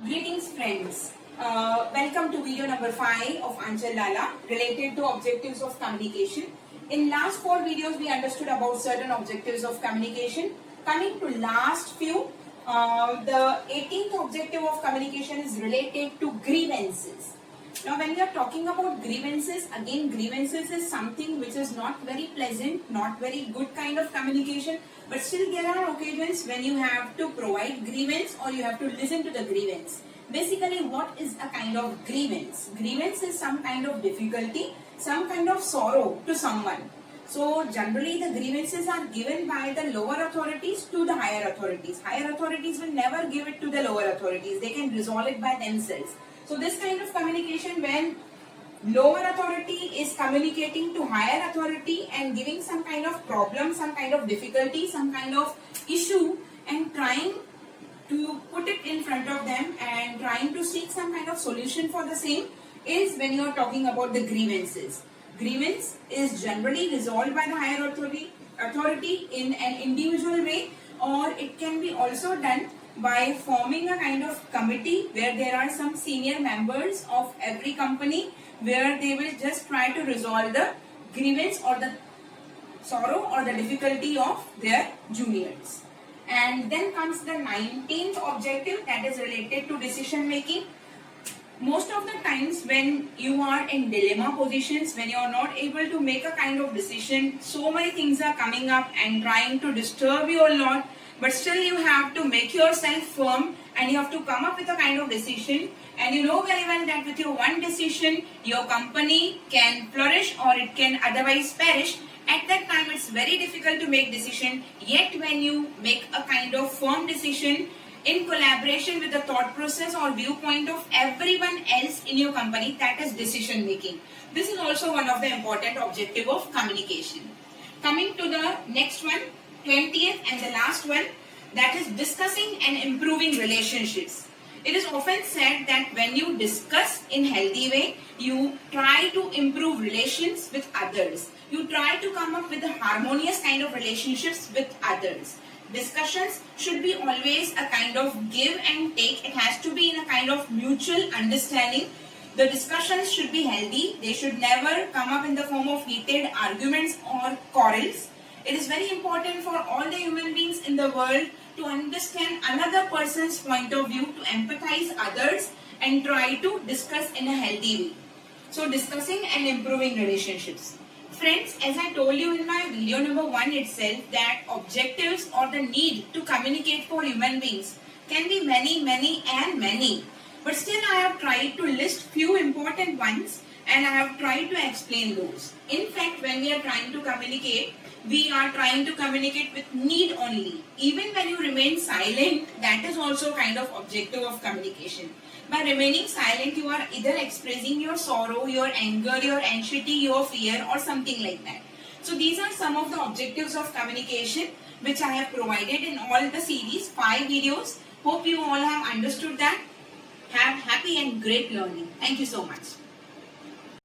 Greetings friends. Welcome to video number 5 of Anchal Lala related to objectives of communication. In last 4 videos we understood about certain objectives of communication. Coming to last few, the 18th objective of communication is related to grievances. Now when we are talking about grievances, again grievances is something which is not very pleasant, not very good kind of communication, but still there are occasions when you have to provide grievance or you have to listen to the grievance. Basically what is a kind of grievance? Grievance is some kind of difficulty, some kind of sorrow to someone. So generally the grievances are given by the lower authorities to the higher authorities. Higher authorities will never give it to the lower authorities. They can resolve it by themselves. So this kind of communication, when lower authority is communicating to higher authority and giving some kind of problem, some kind of difficulty, some kind of issue and trying to put it in front of them and trying to seek some kind of solution for the same, is when you are talking about the grievances. Grievance is generally resolved by the higher authority in an individual way, or it can be also done by forming a kind of committee where there are some senior members of every company where they will just try to resolve the grievance or the sorrow or the difficulty of their juniors. And then comes the 19th objective, that is related to decision making. Most of the times when you are in dilemma positions, when you are not able to make a kind of decision, so many things are coming up and trying to disturb you a lot, but still you have to make yourself firm and you have to come up with a kind of decision, and you know very well that with your one decision your company can flourish or it can otherwise perish. At that time it's very difficult to make decision, yet when you make a kind of firm decision in collaboration with the thought process or viewpoint of everyone else in your company, that is decision making. This is also one of the important objective of communication. Coming to the next one, 20th and the last one, that is discussing and improving relationships. It is often said that when you discuss in healthy way, you try to improve relations with others. You try to come up with a harmonious kind of relationships with others. Discussions should be always a kind of give and take. It has to be in a kind of mutual understanding. The discussions should be healthy. They should never come up in the form of heated arguments or quarrels. It is very important for all the human beings in the world to understand another person's point of view, to empathize others and try to discuss in a healthy way. So discussing and improving relationships. Friends, as I told you in my video number 1 itself, that objectives or the need to communicate for human beings can be many. But still I have tried to list few important ones and I have tried to explain those. In fact, when we are trying to communicate, we are trying to communicate with need only. Even when you remain silent, that is also kind of objective of communication. By remaining silent, you are either expressing your sorrow, your anger, your anxiety, your fear or something like that. So these are some of the objectives of communication which I have provided in all the series, 5 videos. Hope you all have understood that. Have happy and great learning. Thank you so much.